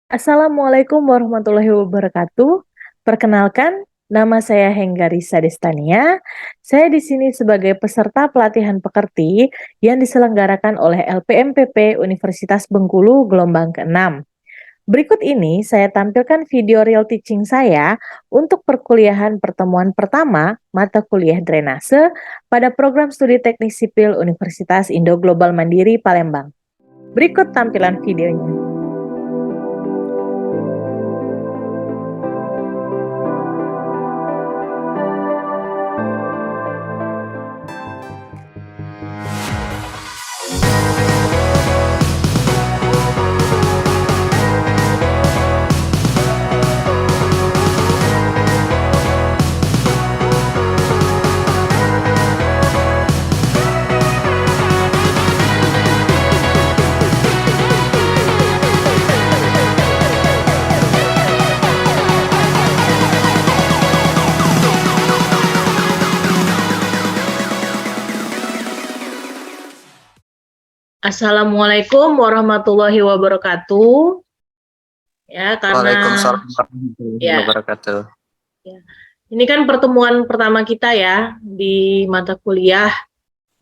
Assalamualaikum warahmatullahi wabarakatuh. Perkenalkan, nama saya Henggarisa Destania. Saya di sini sebagai peserta pelatihan pekerti yang diselenggarakan oleh LPMPP Universitas Bengkulu gelombang ke-6. Berikut ini saya tampilkan video real teaching saya untuk perkuliahan pertemuan pertama mata kuliah drainase pada program studi teknik sipil Universitas Indo Global Mandiri Palembang. Berikut tampilan videonya. Assalamualaikum warahmatullahi wabarakatuh. Ya, Waalaikumsalam warahmatullahi wabarakatuh. Ya, ini kan pertemuan pertama kita ya di mata kuliah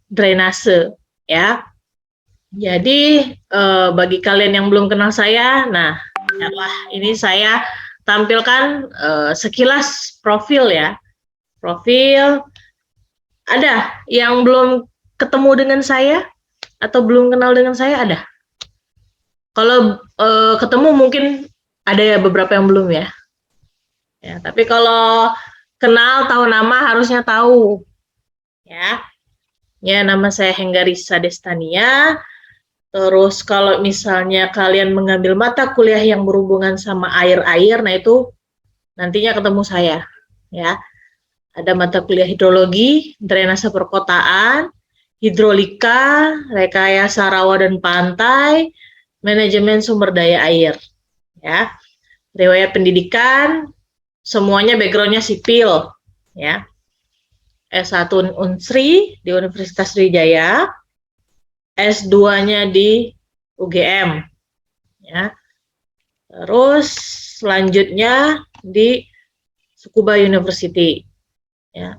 drainase ya. Jadi bagi kalian yang belum kenal saya, nah ini saya tampilkan sekilas profil ya. Profil, ada yang belum ketemu dengan saya atau belum kenal dengan saya, ada? Kalau ketemu mungkin ada ya beberapa yang belum ya. Ya, tapi kalau kenal tahu nama harusnya tahu. Ya. Ya, nama saya Henggarisa Destania. Terus kalau misalnya kalian mengambil mata kuliah yang berhubungan sama air-air, nah itu nantinya ketemu saya. Ya. Ada mata kuliah hidrologi, drainase perkotaan, hidrolika, rekayasa rawa dan pantai, manajemen sumber daya air. Ya. Riwayat pendidikan, semuanya backgroundnya sipil. Ya. S1 Unsri di Universitas Sriwijaya, S2-nya di UGM. Ya. Terus selanjutnya di Tsukuba University. Ya.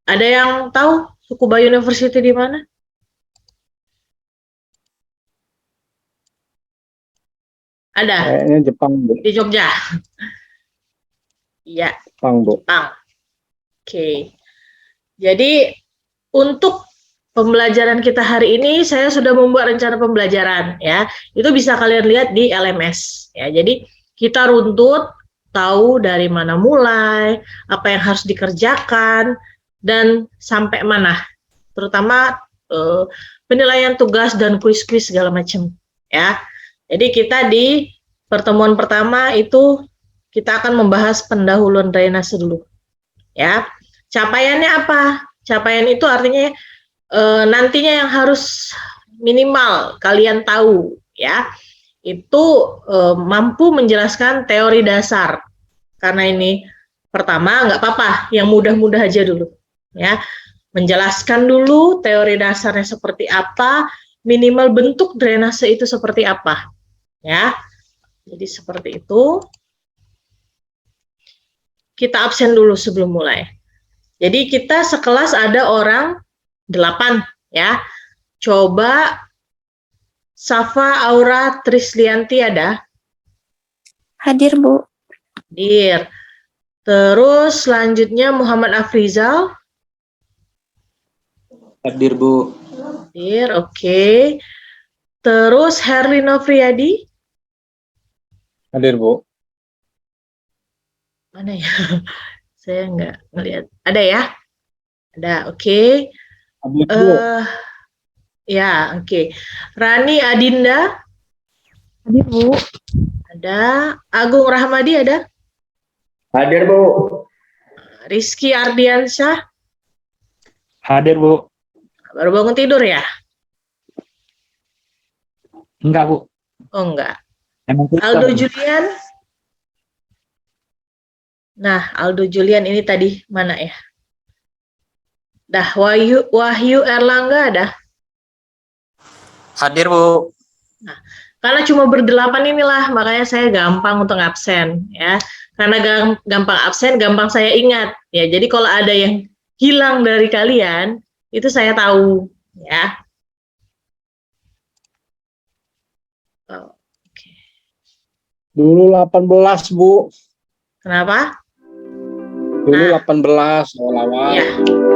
Ada yang tahu Tsukuba University di mana? Ada? Kayaknya Jepang, Bu. Di Jogja. Iya. Jepang, Bu. Jepang. Oke. Jadi untuk pembelajaran kita hari ini saya sudah membuat rencana pembelajaran ya. Itu bisa kalian lihat di LMS ya. Jadi kita runtut tahu dari mana mulai, apa yang harus dikerjakan dan sampai mana. Terutama penilaian tugas dan kuis-kuis segala macam ya. Jadi kita di pertemuan pertama itu kita akan membahas pendahuluan drainase dulu ya. Capaiannya apa? Capaian itu artinya nantinya yang harus minimal kalian tahu ya, itu mampu menjelaskan teori dasar. Karena ini pertama nggak apa-apa, yang mudah-mudah aja dulu ya. Menjelaskan dulu teori dasarnya seperti apa, minimal bentuk drainase itu seperti apa ya. Jadi seperti itu. Kita absen dulu sebelum mulai. Jadi kita sekelas ada orang 8 ya. Coba Safa Aura Trislianti ada? Hadir, Bu. Hadir. Terus selanjutnya Muhammad Afrizal. Hadir, Bu. Hadir, oke. Terus Herlino Friadi. Hadir, Bu. Mana ya? Saya nggak ngelihat. Ada ya? Ada, oke. Hadir, Bu. Ya, oke. Rani Adinda. Hadir, Bu. Ada. Agung Rahmadi ada? Hadir, Bu. Rizky Ardiansyah. Hadir, Bu. Baru bangun tidur ya? Enggak, Bu. Oh, enggak. Emang Aldo Julian. Nah, Aldo Julian ini tadi mana ya? Dah, Wahyu Erlangga ada? Hadir, Bu. Nah, karena cuma berdelapan inilah, makanya saya gampang untuk absen, ya. Karena gampang absen, gampang saya ingat, ya. Jadi kalau ada yang hilang dari kalian, itu saya tahu, ya. Oh, oke. Dulu 18, Bu. Kenapa? Dulu Nah, 18 awal-awal. ya,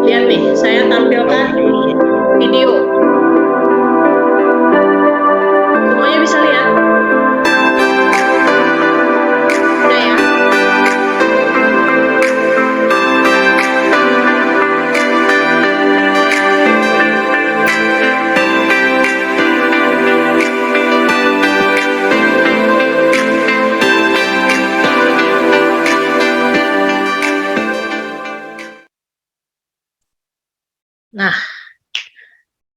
lihat nih, saya tampilkan video. Semuanya bisa lihat? Udah ya? Nah,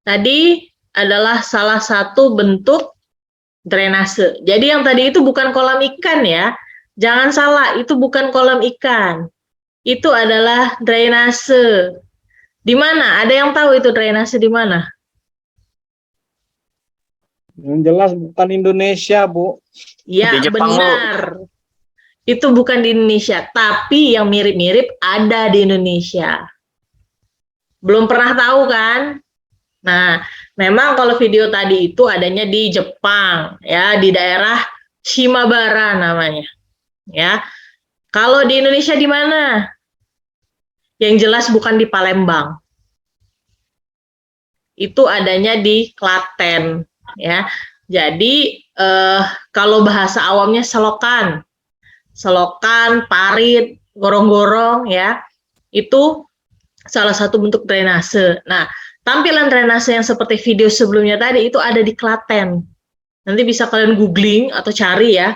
tadi adalah salah satu bentuk drainase. Jadi yang tadi itu bukan kolam ikan ya. Jangan salah, itu bukan kolam ikan. Itu adalah drainase. Di mana? Ada yang tahu itu drainase di mana? Yang jelas bukan Indonesia, Bu. Ya, Di Jepang, benar. Itu bukan di Indonesia, tapi yang mirip-mirip ada di Indonesia. Belum pernah tahu kan? Nah, memang kalau video tadi itu adanya di Jepang, ya, di daerah Shimabara namanya, ya. Kalau di Indonesia di mana? Yang jelas bukan di Palembang. Itu adanya di Klaten, ya. Jadi kalau bahasa awamnya selokan, parit, gorong-gorong, ya, itu salah satu bentuk drainase. Nah, tampilan drainase yang seperti video sebelumnya tadi itu ada di Klaten. Nanti bisa kalian googling atau cari ya,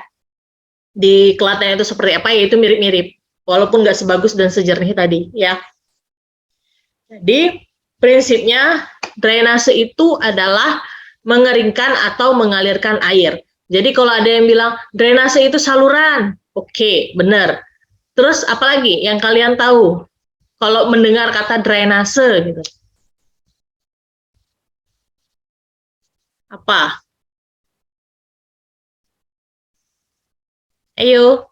di Klaten itu seperti apa, ya itu mirip-mirip. Walaupun nggak sebagus dan sejernih tadi, ya. Jadi, prinsipnya drainase itu adalah mengeringkan atau mengalirkan air. Jadi kalau ada yang bilang drainase itu saluran, oke, benar. Terus apalagi yang kalian tahu kalau mendengar kata drainase gitu? Apa? Ayo.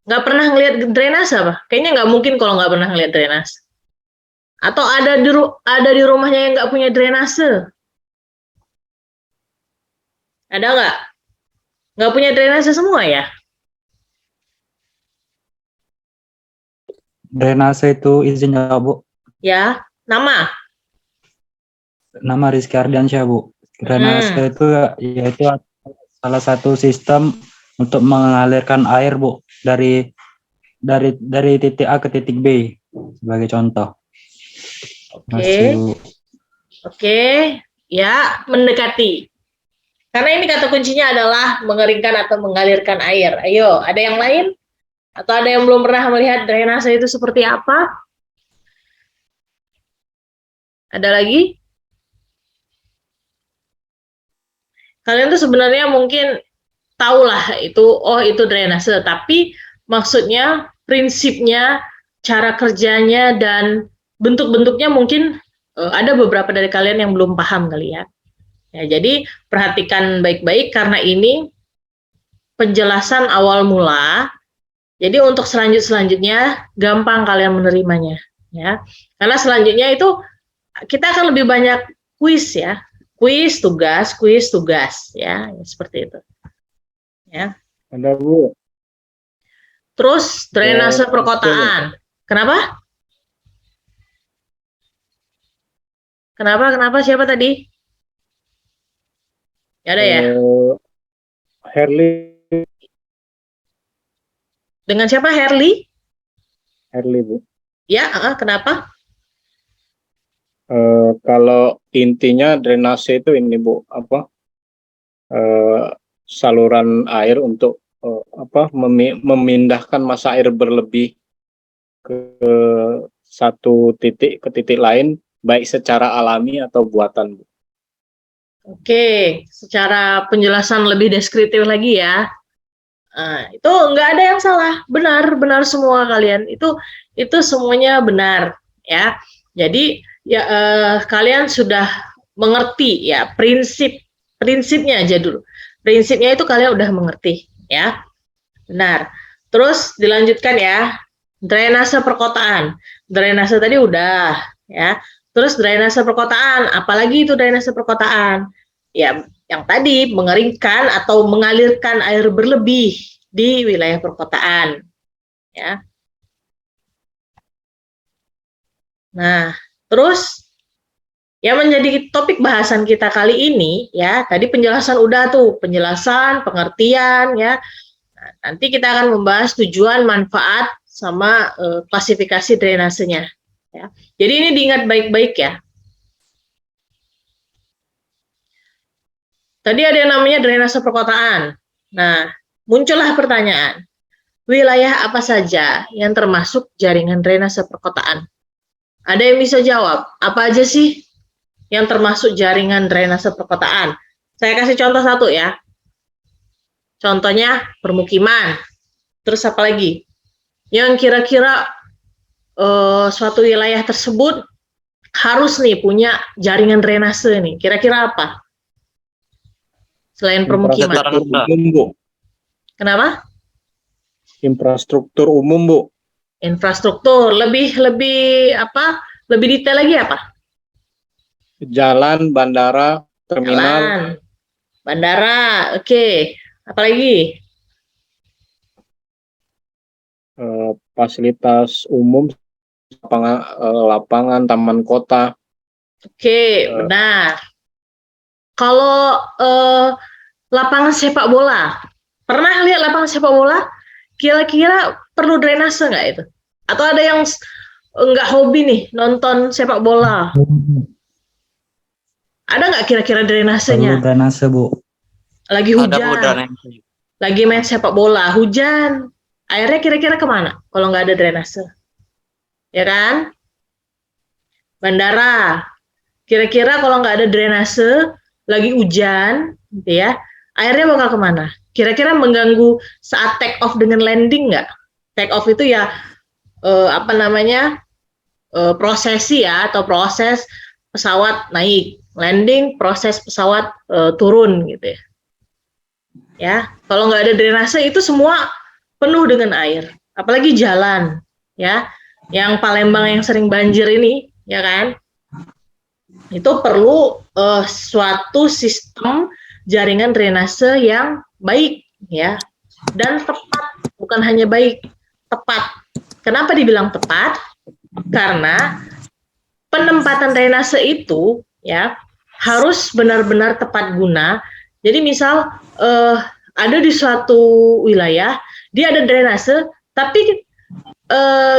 Nggak pernah ngelihat drainase apa? Kayaknya nggak mungkin kalau nggak pernah ngelihat drainase. Atau ada di rumahnya yang nggak punya drainase? Ada nggak? Nggak punya drainase semua ya? Drainase itu izin ya, Bu. Ya, nama? Nama Rizky Ardiansyah, Bu. Drainase itu yaitu salah satu sistem untuk mengalirkan air, Bu, dari titik A ke titik B sebagai contoh. Oke, ya, mendekati. Karena ini kata kuncinya adalah mengeringkan atau mengalirkan air. Ayo, ada yang lain? Atau ada yang belum pernah melihat drainase itu seperti apa? Ada lagi? Kalian tuh sebenarnya mungkin tahulah itu, oh itu drainase, tapi maksudnya, prinsipnya, cara kerjanya, dan bentuk-bentuknya mungkin ada beberapa dari kalian yang belum paham kali ya. Ya, jadi perhatikan baik-baik karena ini penjelasan awal mula. Jadi untuk selanjutnya gampang kalian menerimanya, ya. Karena selanjutnya itu kita akan lebih banyak kuis ya, kuis tugas, ya, seperti itu. Ya. Ada, Bu. Terus drainase perkotaan. Kenapa? Kenapa? Siapa tadi? Ya ada ya? Herli. Dengan siapa? Herli, Bu. ya, kenapa? Kalau intinya drainase itu ini, Bu, apa? Saluran air untuk memindahkan massa air berlebih ke satu titik ke titik lain, baik secara alami atau buatan, Bu. Oke, secara penjelasan lebih deskriptif lagi ya. Nah, itu nggak ada yang salah, benar semua kalian. Itu semuanya benar, ya. Jadi ya kalian sudah mengerti ya prinsip prinsipnya aja dulu. Prinsipnya itu kalian udah mengerti, ya. Benar. Terus dilanjutkan ya, drainase perkotaan. Drainase tadi udah, ya. Terus drainase perkotaan, apalagi itu drainase perkotaan? Ya, yang tadi mengeringkan atau mengalirkan air berlebih di wilayah perkotaan, ya. Nah, terus yang menjadi topik bahasan kita kali ini, ya, tadi penjelasan udah tuh, penjelasan, pengertian, ya. Nah, nanti kita akan membahas tujuan, manfaat, sama klasifikasi drainasenya. Ya. Jadi ini diingat baik-baik ya. Tadi ada yang namanya drainase perkotaan. Nah, muncullah pertanyaan, wilayah apa saja yang termasuk jaringan drainase perkotaan? Ada yang bisa jawab, apa aja sih yang termasuk jaringan drainase perkotaan? Saya kasih contoh satu ya. Contohnya permukiman. Terus apa lagi? Yang kira-kira suatu wilayah tersebut harus nih punya jaringan drainase nih. Kira-kira apa? Selain permukiman. Infrastruktur umum, Bu. Kenapa? Infrastruktur umum, Bu. Infrastruktur. Lebih apa? Lebih detail lagi apa? Jalan, bandara, terminal. Jalan, bandara, oke. Apalagi? Fasilitas umum, lapangan, taman kota. Oke, benar. Kalau lapangan sepak bola, pernah lihat lapangan sepak bola? Kira-kira perlu drainase nggak itu? Atau ada yang nggak hobi nih nonton sepak bola? Ada nggak kira-kira drainasenya? Perlu drainase, Bu. Lagi Ada hujan, udah lagi main sepak bola, hujan, airnya kira-kira kemana kalau nggak ada drainase? Ya kan? Bandara, kira-kira kalau nggak ada drainase, lagi hujan, gitu ya, airnya bakal kemana? Kira-kira mengganggu saat take off dengan landing nggak? Take off itu ya prosesi ya, atau proses pesawat naik, landing proses pesawat turun gitu ya. Ya, kalau nggak ada drainase itu semua penuh dengan air, apalagi jalan, ya, yang Palembang yang sering banjir ini, ya kan, itu perlu suatu sistem jaringan drainase yang baik, ya, dan tepat, bukan hanya baik, tepat. Kenapa dibilang tepat? Karena penempatan drainase itu, ya, harus benar-benar tepat guna. Jadi misal ada di suatu wilayah, dia ada drainase, tapi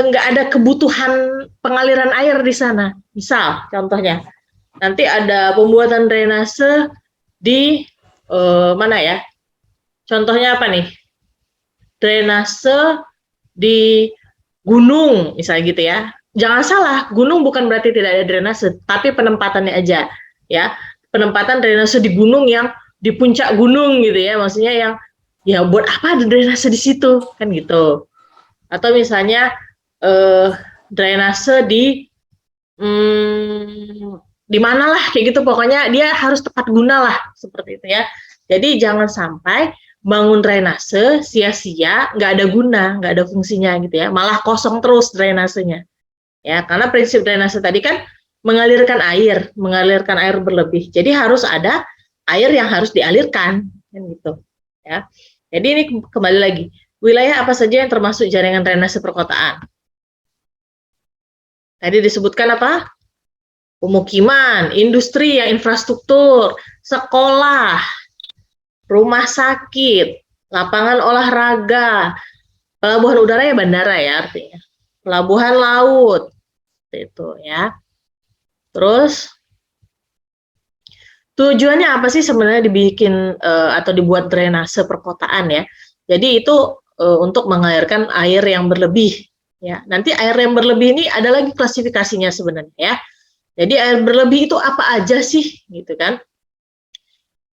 nggak ada kebutuhan pengaliran air di sana. Misal, contohnya, nanti ada pembuatan drainase di mana ya? Contohnya apa nih? Drainase di gunung, misalnya gitu ya. Jangan salah, gunung bukan berarti tidak ada drainase, tapi penempatannya aja, ya. Penempatan drainase di gunung yang di puncak gunung gitu ya, maksudnya yang ya buat apa ada drainase di situ kan gitu. Atau misalnya drainase di mana lah kayak gitu, pokoknya dia harus tepat guna lah seperti itu ya. Jadi jangan sampai bangun drainase sia-sia, nggak ada guna, nggak ada fungsinya gitu ya, malah kosong terus drainasenya ya, karena prinsip drainase tadi kan mengalirkan air berlebih, jadi harus ada air yang harus dialirkan kan gitu ya. Jadi ini kembali lagi, wilayah apa saja yang termasuk jaringan drainase perkotaan? Tadi disebutkan apa? Pemukiman, industri yang infrastruktur, sekolah, rumah sakit, lapangan olahraga, pelabuhan udara ya bandara ya artinya, pelabuhan laut, itu ya. Terus tujuannya apa sih sebenarnya dibikin atau dibuat drainase perkotaan ya? Jadi itu untuk mengalirkan air yang berlebih ya. Nanti air yang berlebih ini ada lagi klasifikasinya sebenarnya ya. Jadi air berlebih itu apa aja sih gitu kan?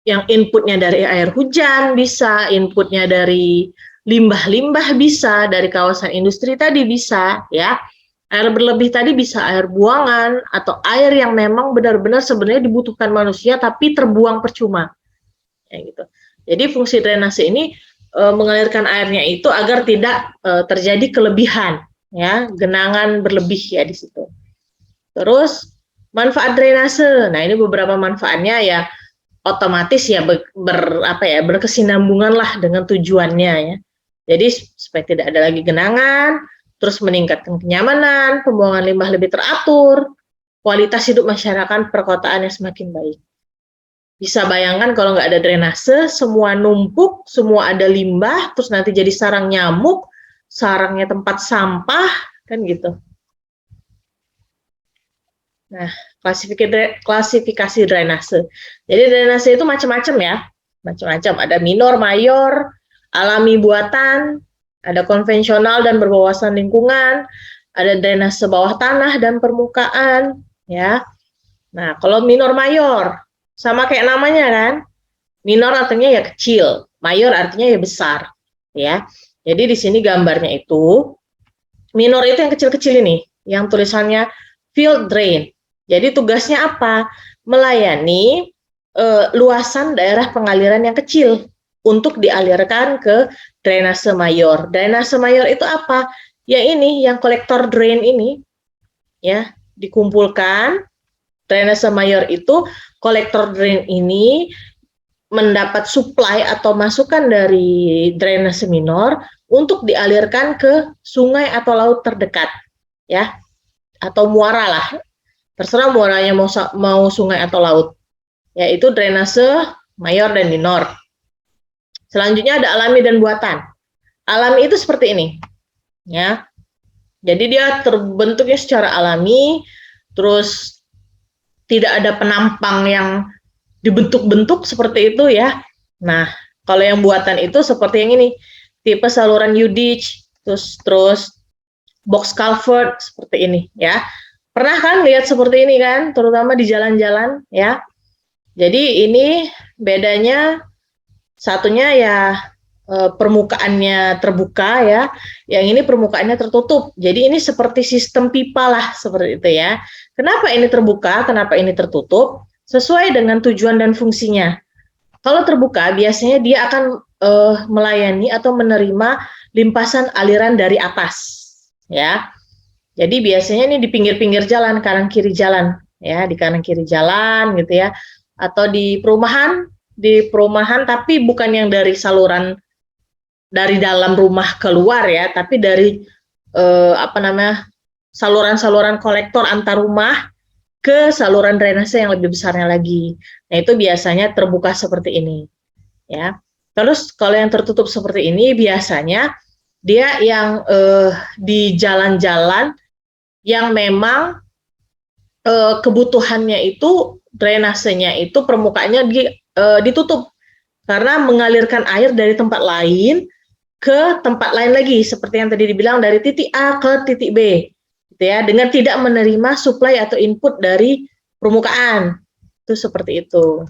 Yang inputnya dari air hujan bisa, inputnya dari limbah-limbah bisa, dari kawasan industri tadi bisa ya. Air berlebih tadi bisa air buangan atau air yang memang benar-benar sebenarnya dibutuhkan manusia tapi terbuang percuma. ya gitu. Jadi fungsi drainase ini mengalirkan airnya itu agar tidak terjadi kelebihan, ya, genangan berlebih ya di situ. Terus manfaat drainase, nah ini beberapa manfaatnya ya, otomatis ya berkesinambungan lah dengan tujuannya ya. Jadi supaya tidak ada lagi genangan, terus meningkatkan kenyamanan, pembuangan limbah lebih teratur, kualitas hidup masyarakat perkotaan yang semakin baik. Bisa bayangkan kalau nggak ada drainase, semua numpuk, semua ada limbah, terus nanti jadi sarang nyamuk, sarangnya tempat sampah, kan gitu. Nah, klasifikasi drainase. Jadi drainase itu macam-macam ya, macam-macam. Ada minor, mayor, alami buatan, ada konvensional dan berwawasan lingkungan, ada drainase bawah tanah dan permukaan, ya. Nah, kalau minor mayor, sama kayak namanya kan, minor artinya ya kecil, mayor artinya ya besar, ya. Jadi di sini gambarnya itu, minor itu yang kecil-kecil ini, yang tulisannya field drain. Jadi tugasnya apa? Melayani luasan daerah pengaliran yang kecil untuk dialirkan ke drainase mayor. Drainase mayor itu apa? Ya ini, yang kolektor drain ini, ya, dikumpulkan. Drainase mayor itu, kolektor drain ini mendapat supply atau masukan dari drainase minor untuk dialirkan ke sungai atau laut terdekat, ya, atau muara lah, terserah muaranya mau sungai atau laut, yaitu drainase mayor dan minor. Selanjutnya ada alami dan buatan. Alami itu seperti ini, ya. Jadi dia terbentuknya secara alami, terus tidak ada penampang yang dibentuk-bentuk seperti itu ya. Nah, kalau yang buatan itu seperti yang ini, tipe saluran U-ditch, terus box culvert seperti ini ya. Pernah kan lihat seperti ini kan, terutama di jalan-jalan ya. Jadi ini bedanya, satunya ya permukaannya terbuka ya, yang ini permukaannya tertutup. Jadi ini seperti sistem pipa lah, seperti itu ya. Kenapa ini terbuka, kenapa ini tertutup? Sesuai dengan tujuan dan fungsinya. Kalau terbuka, biasanya dia akan melayani atau menerima limpasan aliran dari atas, ya. Jadi biasanya ini di pinggir-pinggir jalan, kanan kiri jalan, ya, di kanan kiri jalan gitu ya, atau di perumahan tapi bukan yang dari saluran dari dalam rumah keluar ya, tapi dari saluran-saluran kolektor antar rumah ke saluran drainase yang lebih besarnya lagi. Nah, itu biasanya terbuka seperti ini, ya. Terus kalau yang tertutup seperti ini biasanya dia yang di jalan-jalan yang memang kebutuhannya itu drainasenya itu permukaannya ditutup karena mengalirkan air dari tempat lain ke tempat lain lagi, seperti yang tadi dibilang dari titik A ke titik B, gitu ya, dengan tidak menerima supply atau input dari permukaan. Itu seperti itu.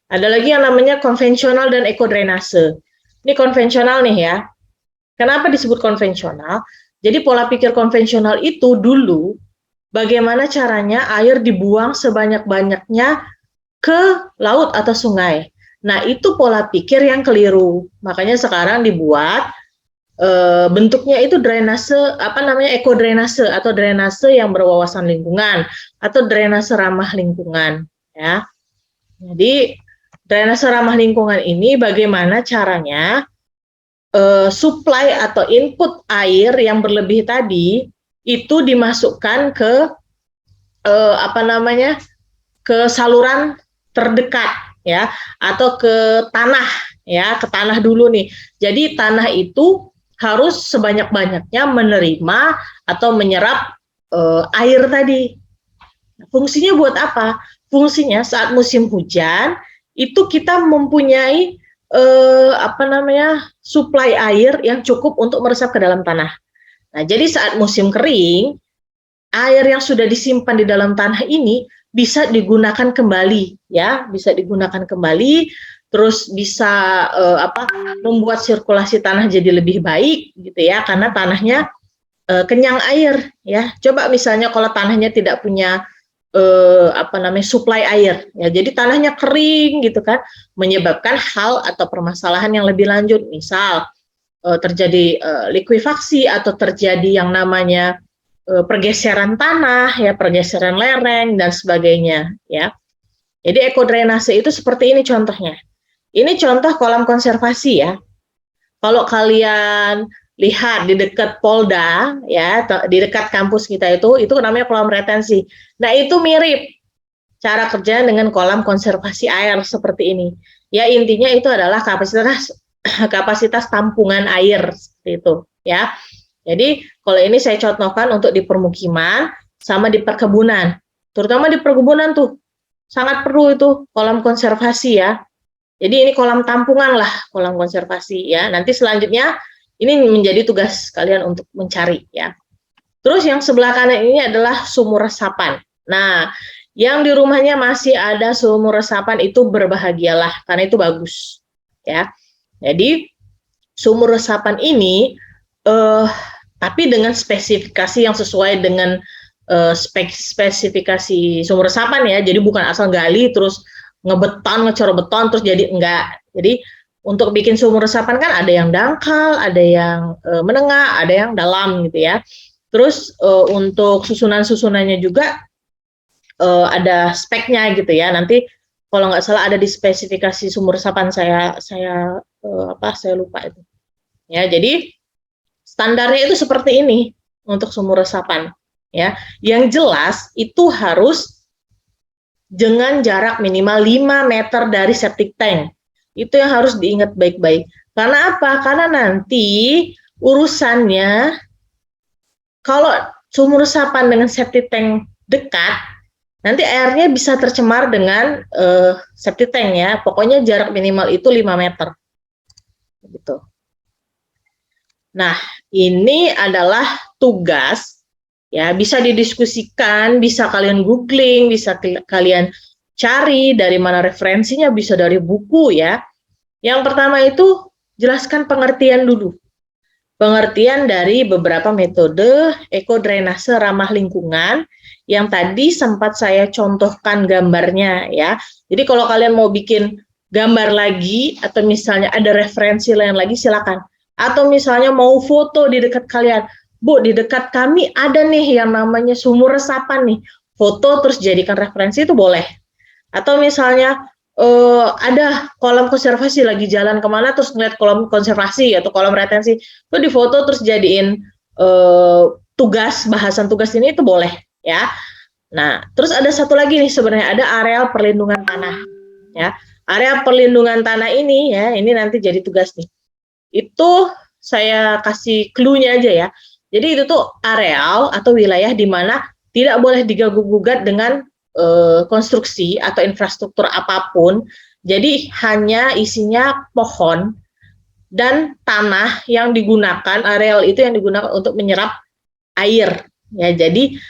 Ada lagi yang namanya konvensional dan ekodrainase. Ini konvensional nih ya. Kenapa disebut konvensional? Jadi pola pikir konvensional itu dulu bagaimana caranya air dibuang sebanyak-banyaknya ke laut atau sungai. Nah, itu pola pikir yang keliru. Makanya sekarang dibuat bentuknya itu drainase, ekodrainase atau drainase yang berwawasan lingkungan atau drainase ramah lingkungan, ya. Jadi drainase ramah lingkungan ini bagaimana caranya supply atau input air yang berlebih tadi itu dimasukkan ke ke saluran terdekat ya, atau ke tanah ya, ke tanah dulu nih. Jadi tanah itu harus sebanyak-banyaknya menerima atau menyerap air tadi. Fungsinya buat apa? Fungsinya saat musim hujan itu kita mempunyai supply air yang cukup untuk meresap ke dalam tanah. Nah, jadi saat musim kering, air yang sudah disimpan di dalam tanah ini bisa digunakan kembali, ya, bisa digunakan kembali, terus bisa membuat sirkulasi tanah jadi lebih baik, gitu ya, karena tanahnya kenyang air, ya. Coba misalnya kalau tanahnya tidak punya suplai air ya. Jadi tanahnya kering gitu kan, menyebabkan hal atau permasalahan yang lebih lanjut, misal terjadi likuifaksi atau terjadi yang namanya pergeseran tanah ya, pergeseran lereng dan sebagainya ya. Jadi ekodrainase itu seperti ini contohnya. Ini contoh kolam konservasi ya. Kalau kalian lihat di dekat Polda ya, di dekat kampus kita itu namanya kolam retensi. Nah, itu mirip cara kerja dengan kolam konservasi air seperti ini. Ya, intinya itu adalah kapasitas tampungan air seperti itu ya. Jadi, kalau ini saya contohkan untuk di permukiman sama di perkebunan. Terutama di perkebunan tuh sangat perlu itu kolam konservasi ya. Jadi ini kolam tampungan lah, kolam konservasi ya. Nanti selanjutnya ini menjadi tugas kalian untuk mencari ya. Terus yang sebelah kanan ini adalah sumur resapan. Nah, yang di rumahnya masih ada sumur resapan itu berbahagialah karena itu bagus ya. Jadi sumur resapan ini tapi dengan spesifikasi yang sesuai dengan spesifikasi sumur resapan ya. Jadi bukan asal gali terus ngecor beton terus jadi enggak. Jadi untuk bikin sumur resapan kan ada yang dangkal, ada yang menengah, ada yang dalam gitu ya. Terus untuk susunan-susunannya juga ada speknya gitu ya. Nanti kalau nggak salah ada di spesifikasi sumur resapan saya lupa itu. Ya, jadi standarnya itu seperti ini untuk sumur resapan ya. Yang jelas itu harus dengan jarak minimal 5 meter dari septic tank. Itu yang harus diingat baik-baik. Karena apa? Karena nanti urusannya kalau sumur resapan dengan septic tank dekat, nanti airnya bisa tercemar dengan septic tank ya. Pokoknya jarak minimal itu 5 meter. Gitu. Nah, ini adalah tugas ya, bisa didiskusikan, bisa kalian googling, bisa kalian cari dari mana referensinya, bisa dari buku ya. Yang pertama itu jelaskan pengertian dulu. Pengertian dari beberapa metode ekodrainase ramah lingkungan yang tadi sempat saya contohkan gambarnya ya. Jadi kalau kalian mau bikin gambar lagi atau misalnya ada referensi lain lagi silakan. Atau misalnya mau foto di dekat kalian, Bu, di dekat kami ada nih yang namanya sumur resapan nih. Foto terus jadikan referensi itu boleh. Atau misalnya ada kolam konservasi lagi jalan kemana terus ngeliat kolam konservasi atau kolam retensi, itu difoto terus jadiin bahasan tugas ini itu boleh ya. Nah, terus ada satu lagi nih sebenarnya ada areal perlindungan tanah ya. Area perlindungan tanah ini ya, ini nanti jadi tugas nih. Itu saya kasih clue-nya aja ya. Jadi itu tuh areal atau wilayah di mana tidak boleh diganggu-gugat dengan konstruksi atau infrastruktur apapun. Jadi hanya isinya pohon dan tanah yang digunakan, areal itu yang digunakan untuk menyerap air. Ya, jadi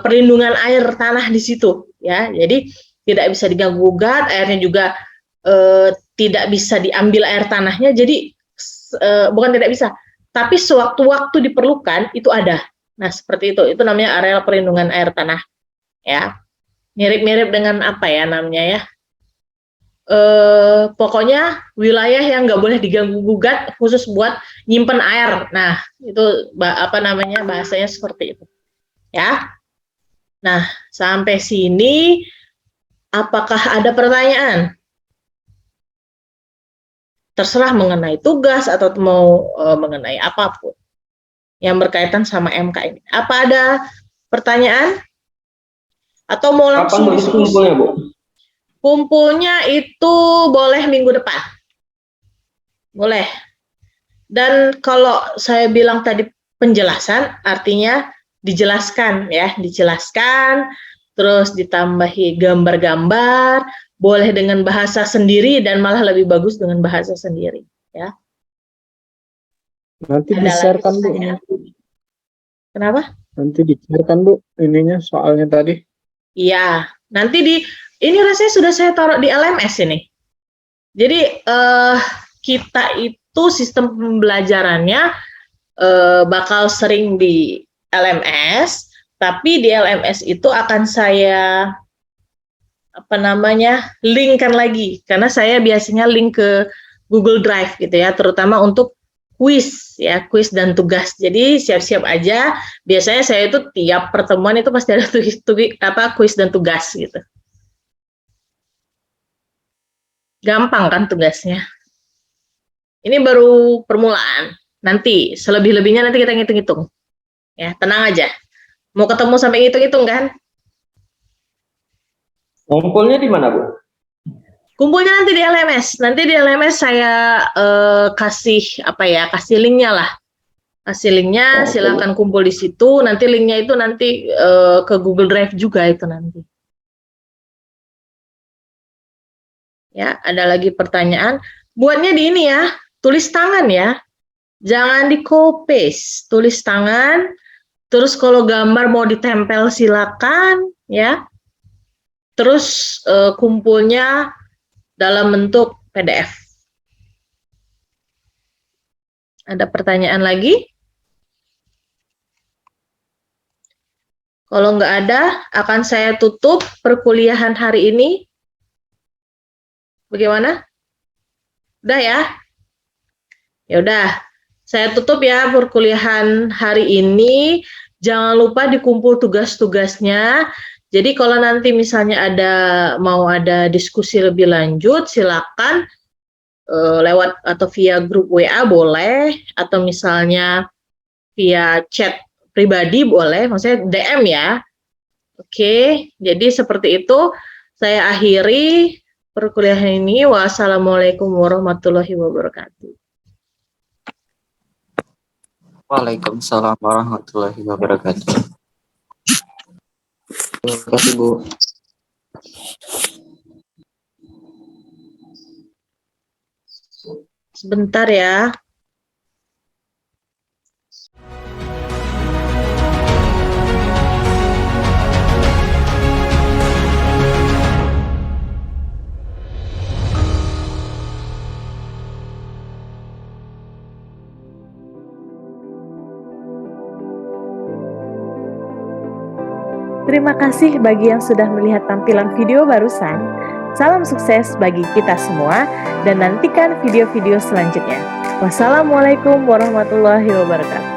perlindungan air tanah di situ. Ya, jadi tidak bisa diganggu-gugat, airnya juga tidak bisa diambil air tanahnya. Jadi bukan tidak bisa, tapi sewaktu-waktu diperlukan itu ada. Nah, seperti itu namanya areal perlindungan air tanah ya. Mirip-mirip dengan apa ya namanya ya, pokoknya wilayah yang nggak boleh diganggu-gugat khusus buat nyimpen air. Nah, itu bahasanya seperti itu ya. Nah, sampai sini apakah ada pertanyaan? Terserah mengenai tugas atau mau mengenai apapun yang berkaitan sama MK ini. Apa ada pertanyaan? Atau mau langsung diskusi? Kumpulnya, Bu? Kumpulnya itu boleh minggu depan. Boleh. Dan kalau saya bilang tadi penjelasan, artinya dijelaskan ya, dijelaskan, terus ditambahi gambar-gambar, boleh dengan bahasa sendiri dan malah lebih bagus dengan bahasa sendiri ya. Nanti di-share-kan, Bu. Kenapa? Nanti di-share-kan, Bu, ininya soalnya tadi. Iya, nanti ini rasanya sudah saya taruh di LMS ini. Jadi kita itu sistem pembelajarannya bakal sering di LMS, Tapi di LMS itu akan saya linkkan lagi, karena saya biasanya link ke Google Drive gitu ya, terutama untuk kuis dan tugas. Jadi siap-siap aja. Biasanya saya itu tiap pertemuan itu pasti ada kuis dan tugas gitu. Gampang kan tugasnya. Ini baru permulaan. Nanti selebih-lebihnya nanti kita ngitung-ngitung. Ya, tenang aja. Mau ketemu sampai ngitung-ngitung kan? Ngumpulnya di mana, Bu? Kumpulnya nanti di LMS. Nanti di LMS saya kasih linknya lah. Kasih linknya, silakan kumpul di situ. Nanti linknya itu nanti ke Google Drive juga itu nanti. Ya, ada lagi pertanyaan. Buatnya di ini ya, tulis tangan ya. Jangan di copy paste, tulis tangan. Terus kalau gambar mau ditempel silakan ya. Terus kumpulnya dalam bentuk PDF. Ada pertanyaan lagi? Kalau nggak ada, akan saya tutup perkuliahan hari ini. Bagaimana? Udah ya? Ya udah, saya tutup ya perkuliahan hari ini. Jangan lupa dikumpul tugas-tugasnya. Jadi kalau nanti misalnya mau ada diskusi lebih lanjut, silakan lewat atau via grup WA boleh, atau misalnya via chat pribadi boleh, maksudnya DM ya. Oke, jadi seperti itu. Saya akhiri perkuliahan ini. Wassalamualaikum warahmatullahi wabarakatuh. Waalaikumsalam warahmatullahi wabarakatuh. Terima kasih, Bu. Sebentar ya. Terima kasih bagi yang sudah melihat tampilan video barusan. Salam sukses bagi kita semua dan nantikan video-video selanjutnya. Wassalamualaikum warahmatullahi wabarakatuh.